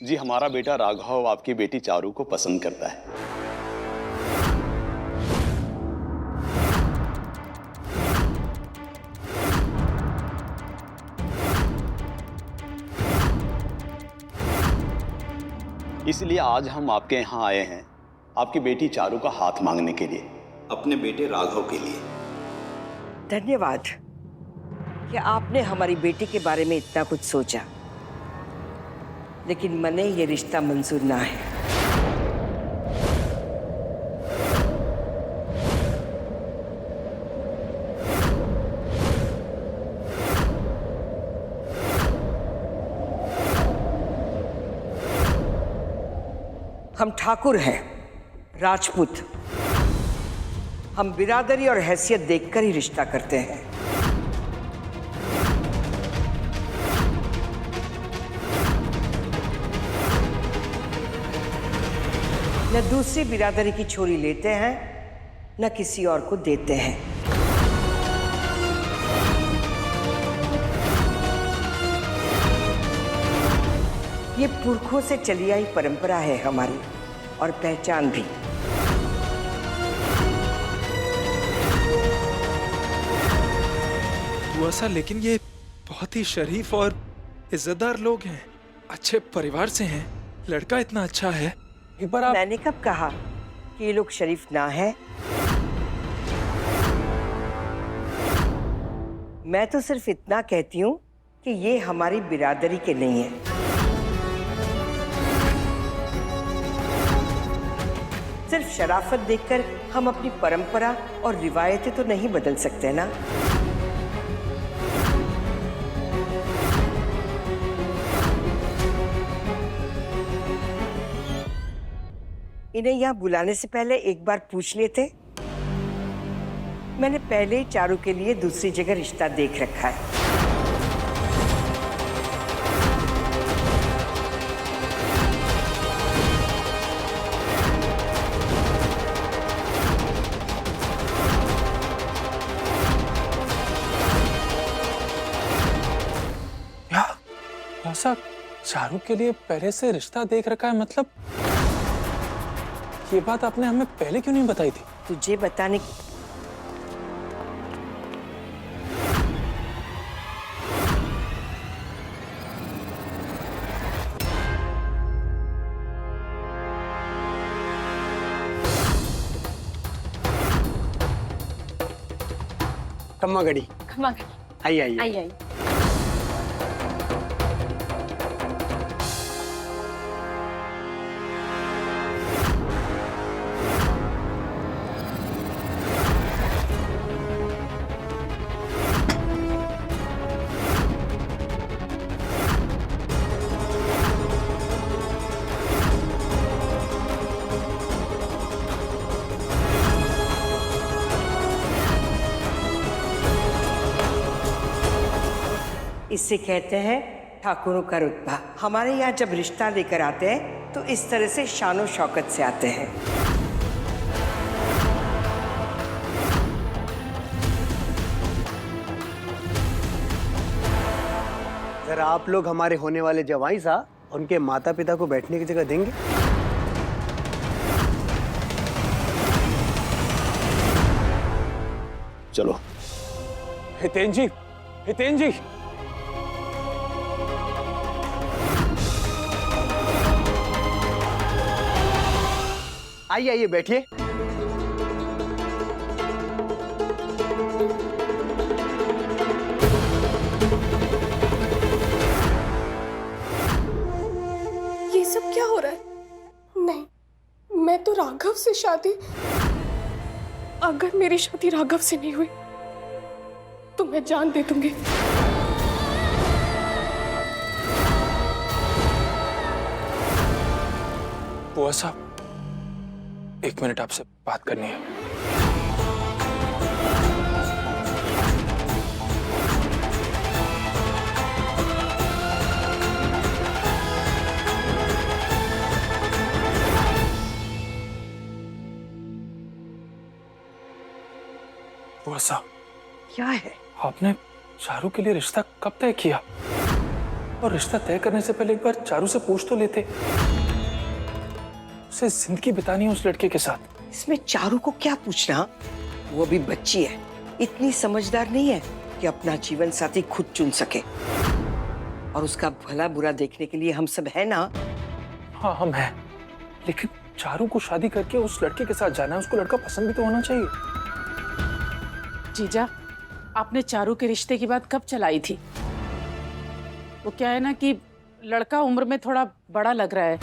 जी, हमारा बेटा राघव आपकी बेटी चारू को पसंद करता है। इसलिए आज हम आपके यहाँ आए हैं आपकी बेटी चारू का हाथ मांगने के लिए, अपने बेटे राघव के लिए। धन्यवाद कि आपने हमारी बेटी के बारे में इतना कुछ सोचा, लेकिन मने ये रिश्ता मंजूर ना है। हम ठाकुर हैं, राजपूत। हम बिरादरी और हैसियत देखकर ही रिश्ता करते हैं। न दूसरी बिरादरी की छोरी लेते हैं, न किसी और को देते हैं। ये पुरखों से चली आई परंपरा है हमारी, और पहचान भी। हुआ सा, लेकिन ये बहुत ही शरीफ और इज्जतदार लोग हैं, अच्छे परिवार से हैं, लड़का इतना अच्छा है। एक बार मैंने कब कहा कि ये लोग शरीफ ना है? मैं तो सिर्फ इतना कहती हूँ कि ये हमारी बिरादरी के नहीं है। सिर्फ शराफत देखकर हम अपनी परंपरा और रिवायतें तो नहीं बदल सकते ना। इन्हें यहाँ बुलाने से पहले एक बार पूछ लेते। मैंने पहले ही चारू के लिए दूसरी जगह रिश्ता देख रखा है। ऐसा चारू के लिए पहले से रिश्ता देख रखा है, मतलब ये बात आपने हमें पहले क्यों नहीं बताई थी? तुझे बताने की खम्मा गड़ी आई आई आई आई। इससे कहते हैं ठाकुरों का रुतबा। हमारे यहाँ जब रिश्ता लेकर आते हैं तो इस तरह से शानो शौकत से आते हैं। जरा आप लोग हमारे होने वाले जवाई सा उनके माता पिता को बैठने की जगह देंगे? चलो। हितेन जी, हितेन जी, आइए आइए बैठिए। ये सब क्या हो रहा है? नहीं, मैं तो राघव से शादी, अगर मेरी शादी राघव से नहीं हुई तो मैं जान दे दूंगी। बुआ साहब, एक मिनट आपसे बात करनी है। बुआ साहब, क्या है? आपने चारू के लिए रिश्ता कब तय किया? और रिश्ता तय करने से पहले एक बार चारू से पूछ तो लेते। उसे जिंदगी बितानी है उस लड़के के साथ। इसमें चारू को क्या पूछना? वो भी बच्ची है, इतनी समझदार नहीं है कि अपना जीवन साथी खुद चुन सके। और उसका भला बुरा देखने के लिए हम सब है ना। हाँ हम हैं, लेकिन चारू को शादी करके उस लड़के के साथ जाना है, उसको लड़का पसंद भी तो होना चाहिए। जीजा, आपने चारू के रिश्ते की बात कब चलाई थी? वो क्या है ना कि लड़का उम्र में थोड़ा बड़ा लग रहा है,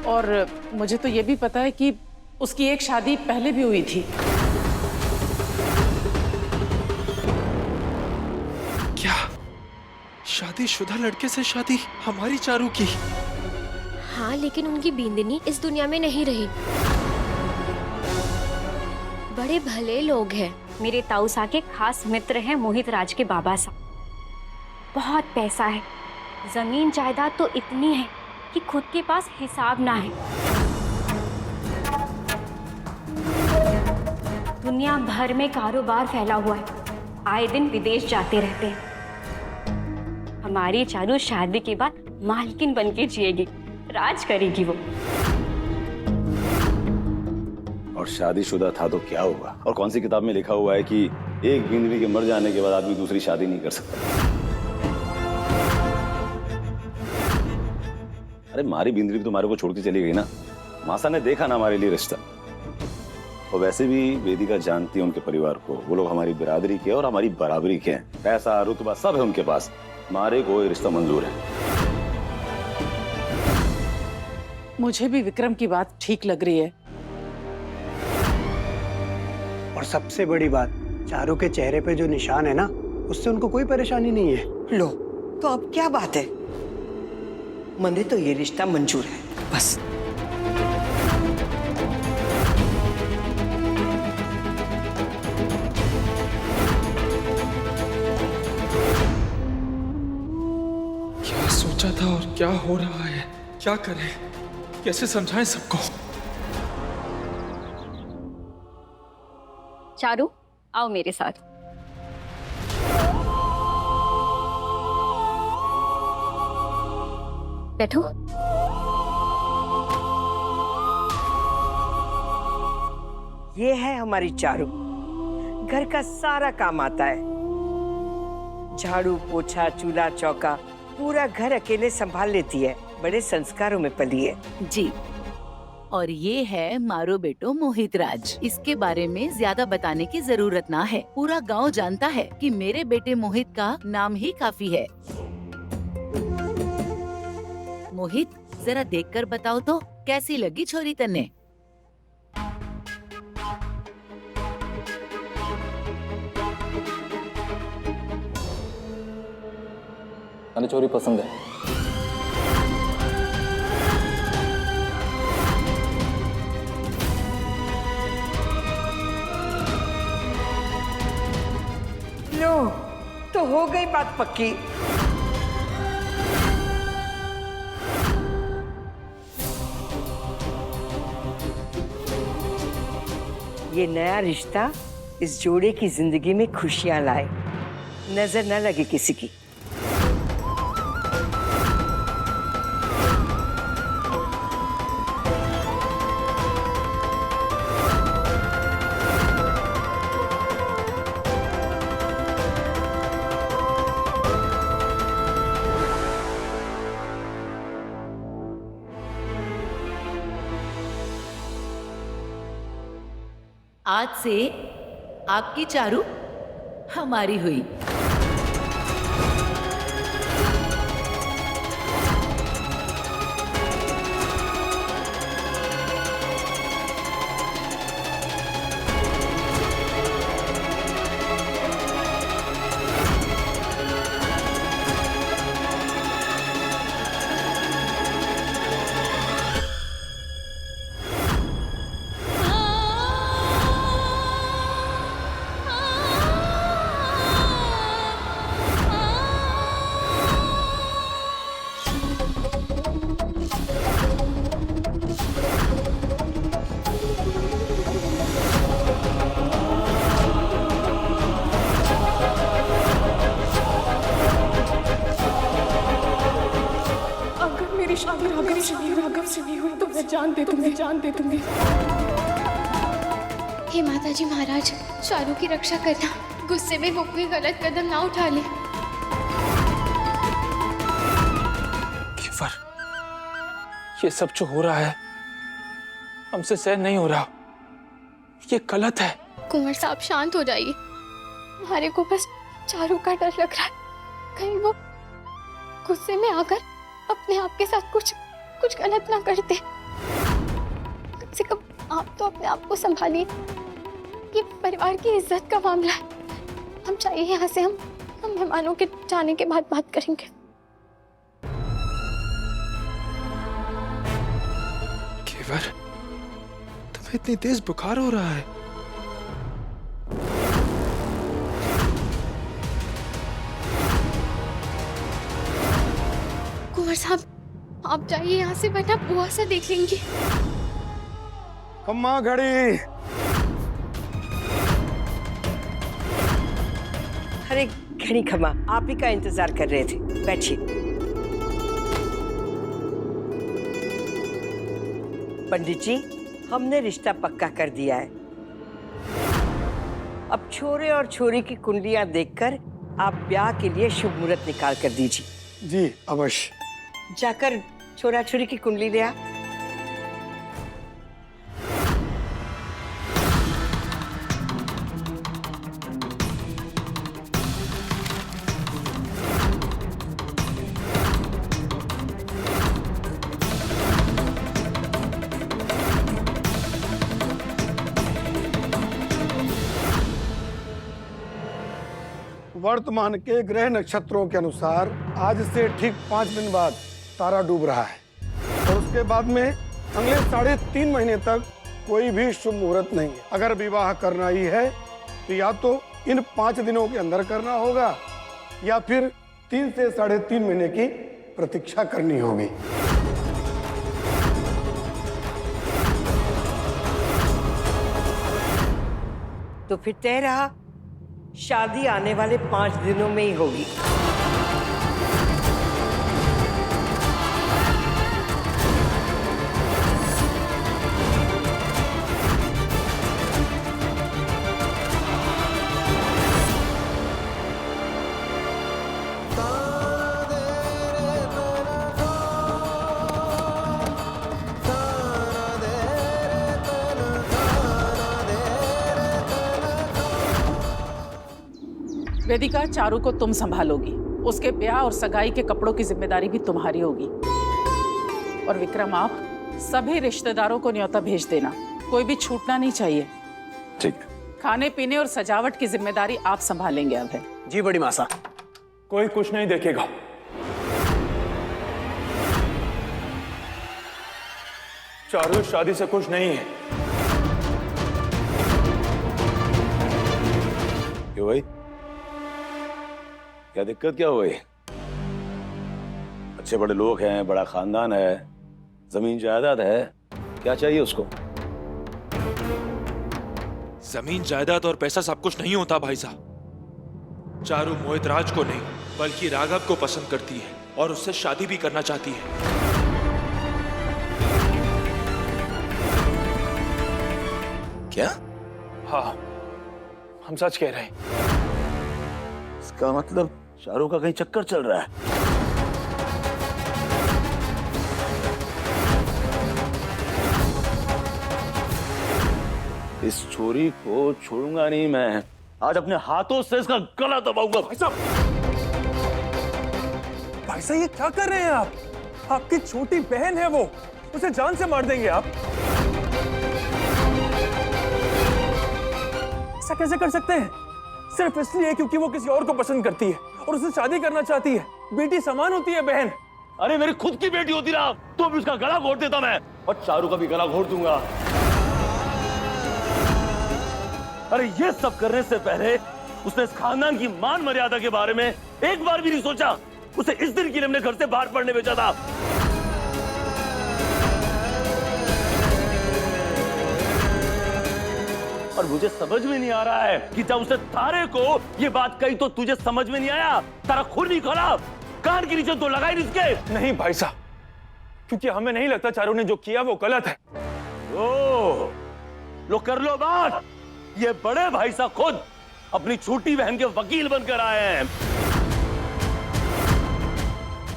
और मुझे तो ये भी पता है कि उसकी एक शादी पहले भी हुई थी। क्या शादीशुदा लड़के से शादी हमारी चारू की? हाँ, लेकिन उनकी बिंदनी इस दुनिया में नहीं रही। बड़े भले लोग हैं। मेरे ताऊ सा के खास मित्र हैं मोहित राज के बाबा साहब। बहुत पैसा है, जमीन जायदाद तो इतनी है कि खुद के पास हिसाब ना है। दुनिया भर में कारोबार फैला हुआ है, आए दिन विदेश जाते रहते हैं। हमारी चारू शादी के बाद मालकिन बनके जिएगी, राज करेगी वो। और शादीशुदा था तो क्या हुआ? और कौन सी किताब में लिखा हुआ है कि एक बीवी के मर जाने के बाद आदमी दूसरी शादी नहीं कर सकता? अरे मारी बिंदरी भी तुम्हारे को छोड़ के चली गई ना। मासा ने देखा ना हमारे लिए रिश्ता। और वैसे भी वेदिका जानती है उनके परिवार को, वो लोग हमारी बिरादरी के और हमारी बराबरी के हैं। पैसा रुतबा सब है उनके पास, हमारे को ये रिश्ता मंजूर है। मुझे भी विक्रम की बात ठीक लग रही है। और सबसे बड़ी बात, चारू के चेहरे पे जो निशान है ना, उससे उनको कोई परेशानी नहीं है। लो, तो अब क्या बात है? मने तो ये रिश्ता मंजूर है, बस। क्या सोचा था और क्या हो रहा है? क्या करें, कैसे समझाएं सबको? चारू, आओ मेरे साथ। बैठो। ये है हमारी चारू, घर का सारा काम आता है। झाड़ू पोछा चूल्हा चौका पूरा घर अकेले संभाल लेती है। बड़े संस्कारों में पली है। जी। और ये है मारो बेटो मोहित राज। इसके बारे में ज्यादा बताने की जरूरत ना है, पूरा गांव जानता है कि मेरे बेटे मोहित का नाम ही काफी है। मोहित, जरा देखकर बताओ तो कैसी लगी छोरी तन्ने? मैंने छोरी पसंद है। लो, तो हो गई बात पक्की। ये नया रिश्ता इस जोड़े की जिंदगी में खुशियां लाए, नजर न लगे किसी की। आज से आपकी चारू हमारी हुई। मेरी शादी राघव से नहीं हुई तो मैं जान दे दूंगी। हे माता जी महाराज, चारू की रक्षा करना, गुस्से में वो कोई गलत कदम ना उठा ले। केवर, ये सब जो हो रहा है हमसे सहन नहीं हो रहा, ये गलत है। कुंवर साहब शांत हो जाइए, हमारे को बस चारू का डर लग रहा है, कहीं वो गुस्से में आकर अपने आप के साथ कुछ गलत ना करते। कम से कम आप तो अपने आप को संभालिए, ये परिवार की इज्जत का मामला है। हम चाहिए यहाँ से, हम मेहमानों के जाने के बाद बात करेंगे। केवर, तुम्हें इतनी तेज बुखार हो रहा है? कुंवर साहब आप जाइए यहाँ से, वरना बुआ से देख लेंगे। खम्मा घड़ी। अरे घड़ी खमा, आप ही का इंतजार कर रहे थे, बैठिए। पंडित जी, हमने रिश्ता पक्का कर दिया है। अब छोरे और छोरी की कुंडलियां देखकर आप ब्याह के लिए शुभ मुहूर्त निकाल कर दीजिए। जी अवश्य। जाकर छोरा छोरी की कुंडली ले आ। वर्तमान के ग्रह नक्षत्रों के अनुसार आज से ठीक 5 दिन बाद तारा डूब रहा है और उसके बाद में अगले 3.5 महीने तक कोई भी शुभ मुहूर्त नहीं है। अगर विवाह करना ही है तो या तो इन 5 दिनों के अंदर करना होगा या फिर 3 से 3.5 महीने की प्रतीक्षा करनी होगी। तो फिर तय रहा, शादी आने वाले 5 दिनों में ही होगी। वेदिका, चारू को तुम संभालोगी, उसके ब्याह और सगाई के कपड़ों की जिम्मेदारी भी तुम्हारी होगी। और विक्रम, आप सभी रिश्तेदारों को न्योता भेज देना, कोई भी छूटना नहीं चाहिए। ठीक। खाने पीने और सजावट की जिम्मेदारी आप संभालेंगे अब है। जी बड़ी मासा। कोई कुछ नहीं देखेगा। चारू शादी से खुश नहीं है। क्यों भाई, क्या दिक्कत क्या हुई? अच्छे बड़े लोग हैं, बड़ा खानदान है, जमीन जायदाद है, क्या चाहिए उसको? जमीन जायदाद और पैसा सब कुछ नहीं होता भाई साहब। चारू मोहित राज को नहीं बल्कि राघव को पसंद करती है और उससे शादी भी करना चाहती है। क्या? हाँ, हम सच कह रहे हैं। इसका मतलब चारू का कहीं चक्कर चल रहा है। इस छोरी को छोड़ूंगा नहीं मैं, आज अपने हाथों से इसका गला दबाऊंगा। भाई साहब, ये क्या कर रहे हैं आप? आपकी छोटी बहन है वो, उसे जान से मार देंगे आप। ऐसा कैसे कर सकते हैं? सिर्फ इसलिए क्योंकि वो किसी और को पसंद करती है और उससे शादी करना चाहती है। बेटी समान होती है बहन। अरे मेरी खुद की बेटी होती ना तो भी उसका गला घोट देता मैं, और चारू का भी गला घोट दूंगा। अरे ये सब करने से पहले उसने इस खानदान की मान मर्यादा के बारे में एक बार भी नहीं सोचा। उसे इस दिन के लिए हमने घर से बाहर पढ़ने भेजा था। और मुझे समझ में नहीं आ रहा है कि जब उसे तारे को ये बात कही तो तुझे समझ में नहीं आया? तारा खून नहीं खोला, कान के नीचे तो लगाई नहीं इसके। नहीं भाई साहब, क्योंकि हमें नहीं लगता चारू ने जो किया वो गलत है। ओ, लो कर लो बात। ये बड़े भाई साहब खुद अपनी छोटी बहन के वकील बनकर आए हैं।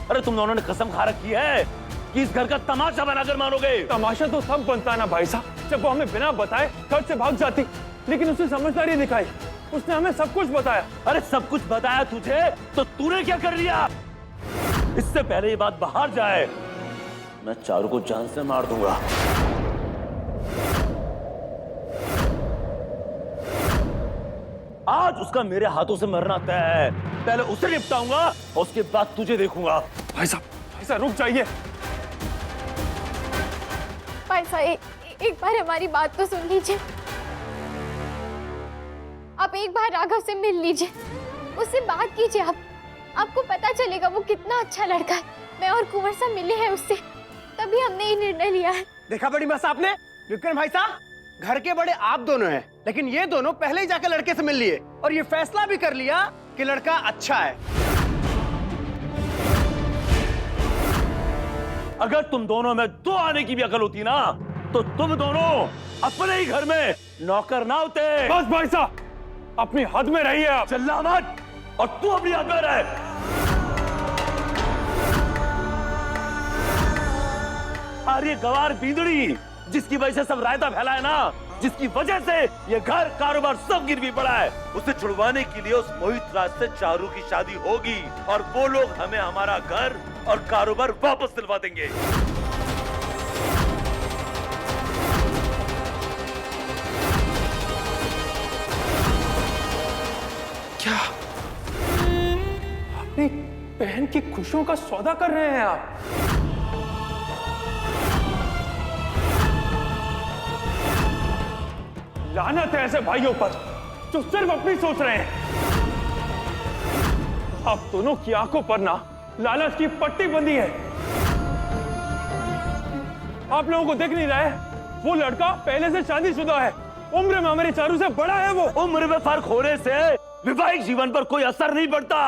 अरे तुम दोनों ने कसम खा रखी है कि इस घर का तमाशा बनाकर मानोगे। तमाशा तो सब बनता है ना भाई साहब। जब वो हमें बिना बताए घर से भाग जाती, लेकिन उसने समझदारी दिखाई, उसने हमें सब कुछ बताया। अरे सब कुछ बताया तुझे, तो तूने क्या कर लिया? इससे पहले ये बात बाहर जाए, मैं चारू को जान से मार दूंगा। आज उसका मेरे हाथों से मरना तय है। पहले उसे निपटाऊंगा और उसके बाद तुझे देखूंगा। भाई साहब रुक जाइए। भाई साहब एक बार हमारी बात तो सुन लीजिए। आप एक बार राघव से मिल लीजिए, उससे बात कीजिए। आपको पता चलेगा वो कितना अच्छा लड़का है। मैं और कुंवर साहब मिले हैं उससे, तभी हमने ये निर्णय लिया है। देखा बड़ी माँ साहब ने, विक्रम भाई साहब, घर के बड़े आप दोनों हैं, लेकिन ये दोनों पहले ही जाकर लड़के से मिल लिए और ये फैसला भी कर लिया कि लड़का अच्छा है। अगर तुम दोनों में दो आने की भी अकल होती ना, तो तुम दोनों अपने ही घर में नौकर ना होते। बस भाई साहब, अपनी हद में रहिए आप। चिल्ला मत, और तू अपनी हद में रह। अरे गवार बींदड़ी, जिसकी वजह से सब रायता फैला है ना, जिसकी वजह से ये घर कारोबार सब गिर भी पड़ा है, उसे छुड़वाने के लिए उस मोहित राज से चारू की शादी होगी और वो लोग हमें हमारा घर और कारोबार वापस दिलवा देंगे। क्या अपनी बहन की खुशियों का सौदा कर रहे हैं आप? लानत है ऐसे भाइयों पर जो सिर्फ अपनी सोच रहे हैं। आप दोनों की आंखों पर ना लालच की पट्टी बंधी है। आप लोगों को देख नहीं रहा है, वो लड़का पहले से शादीशुदा है, उम्र में हमारी चारू से बड़ा है। वो उम्र में फर्क होने से वैवाहिक जीवन पर कोई असर नहीं पड़ता।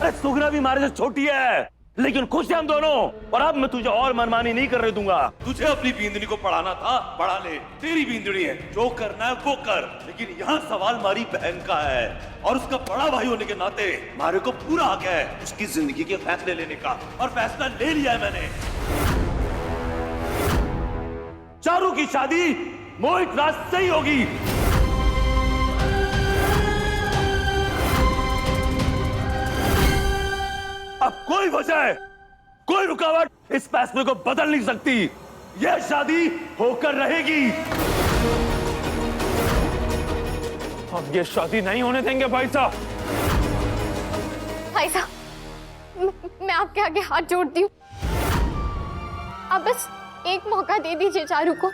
अरे सुगना भी हमारे से छोटी है, लेकिन खुश हैं हम दोनों। और अब मैं तुझे और मनमानी नहीं करने दूंगा। तुझे अपनी बींदनी को पढ़ाना था, पढ़ा ले, तेरी बींदनी है, जो करना है वो कर। लेकिन यहाँ सवाल हमारी बहन का है और उसका बड़ा भाई होने के नाते हमारे को पूरा हक है उसकी जिंदगी के फैसले लेने का, और फैसला ले लिया है मैंने। चारू की शादी मोहित राज से ही होगी। अब कोई वजह, कोई रुकावट इस फैसले को बदल नहीं सकती। यह शादी होकर रहेगी। अब ये शादी नहीं होने देंगे भाई साहब। भाई साहब मैं आपके आगे हाथ जोड़ती हूँ, आप बस एक मौका दे दीजिए चारू को।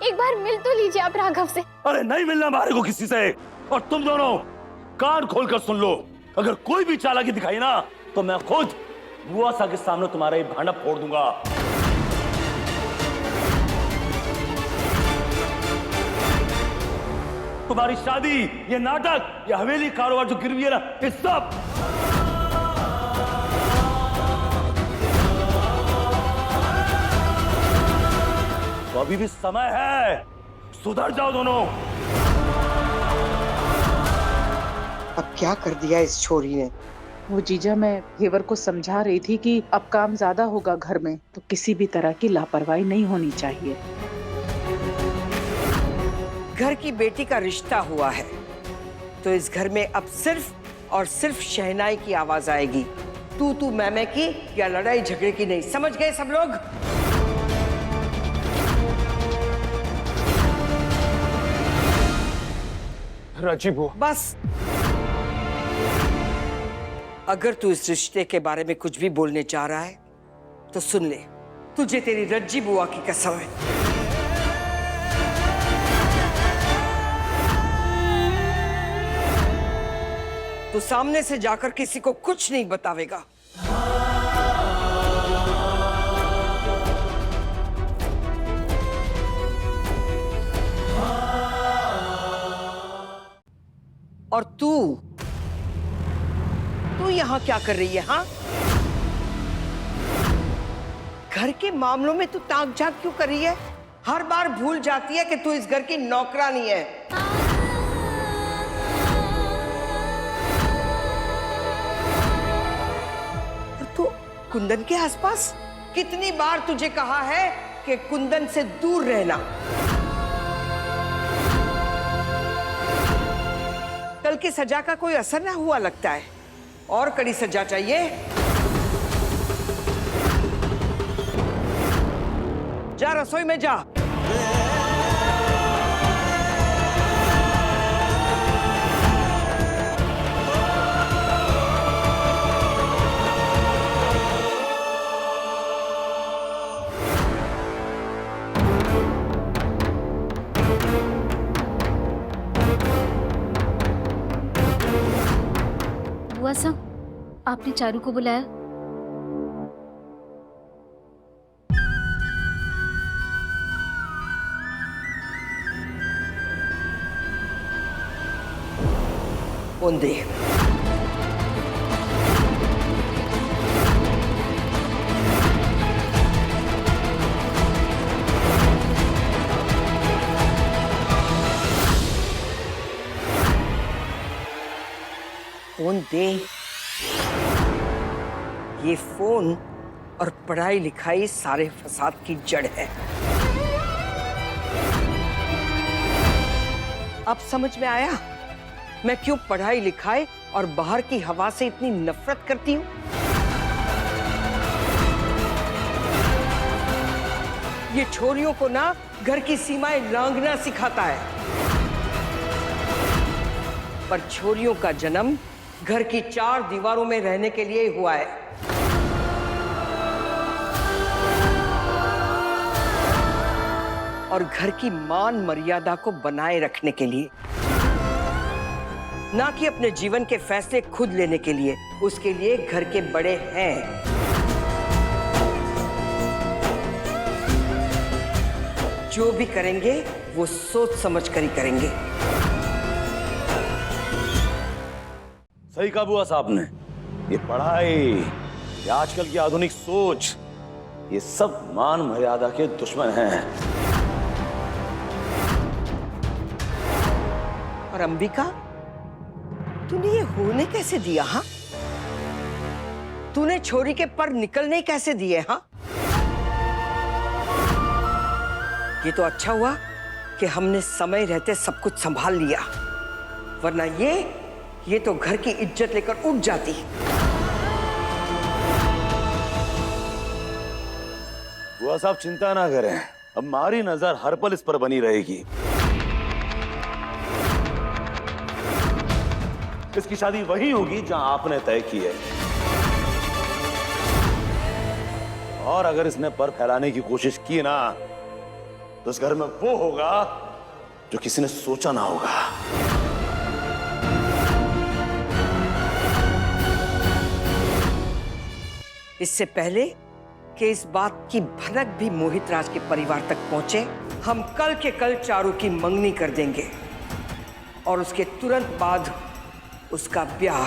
एक बार मिल तो लीजिए आप राघव से। अरे नहीं मिलना हमारे को किसी से। और तुम दोनों कान खोलकर सुन लो, अगर कोई भी चालाकी दिखाई ना, तो मैं खुद बुआ सा के सामने तुम्हारा ये भांडा फोड़ दूंगा। तुम्हारी शादी, ये नाटक, ये हवेली कारोबार जो गिरवी है ना, ये सब तो अभी भी समय है, सुधर जाओ दोनों। अब क्या कर दिया इस छोरी ने? वो जीजा, मैं घेवर को समझा रही थी कि अब काम ज्यादा होगा घर में, तो किसी भी तरह की लापरवाही नहीं होनी चाहिए। घर की बेटी का रिश्ता हुआ है तो इस घर में अब सिर्फ और सिर्फ शहनाई की आवाज आएगी, तू मैं की या लड़ाई झगड़े की नहीं। समझ गए सब लोग? राजी बुआ, बस अगर तू इस रिश्ते के बारे में कुछ भी बोलने जा रहा है तो सुन ले, तुझे तेरी रज्जी बुआ की कसम है। तू सामने से जाकर किसी को कुछ नहीं बतावेगा। और तू तू यहाँ क्या कर रही है? हाँ, घर के मामलों में तू ताक झाक क्यों कर रही है? हर बार भूल जाती है कि तू इस घर की नौकरानी है। तो कुंदन के आसपास कितनी बार तुझे कहा है कि कुंदन से दूर रहना। कल की सजा का कोई असर ना हुआ लगता है, और कड़ी सजा चाहिए। जा रसोई में जा। बुआ साहब, आपने चारू को बुलाया? फोन दे। फोन दे। ये फोन और पढ़ाई लिखाई सारे फसाद की जड़ है। अब समझ में आया मैं क्यों पढ़ाई लिखाई और बाहर की हवा से इतनी नफरत करती हूँ। ये छोरियों को ना घर की सीमाएं लांघना सिखाता है, पर छोरियों का जन्म घर की 4 दीवारों में रहने के लिए हुआ है। और घर की मान मर्यादा को बनाए रखने के लिए, ना कि अपने जीवन के फैसले खुद लेने के लिए। उसके लिए घर के बड़े हैं। जो भी करेंगे वो सोच समझ कर ही करेंगे। सही कहा बुआ साहब ने। ये पढ़ाई, ये आजकल की आधुनिक सोच, ये सब मान मर्यादा के दुश्मन हैं। और अंबिका, तूने ये होने कैसे दिया? हाँ, तूने छोरी के पर निकलने कैसे दिए? हाँ, ये तो अच्छा हुआ कि हमने समय रहते सब कुछ संभाल लिया, वरना ये तो घर की इज्जत लेकर उठ जाती। बुआ साहब चिंता ना करें, अब हमारी नजर हर पल इस पर बनी रहेगी। इसकी शादी वही होगी जहां आपने तय की है, और अगर इसने पर फैलाने की कोशिश की ना, तो इस घर में वो होगा जो किसी ने सोचा ना होगा। इससे पहले कि इस बात की भनक भी मोहित राज के परिवार तक पहुंचे, हम कल के कल चारू की मंगनी कर देंगे और उसके तुरंत बाद उसका ब्याह।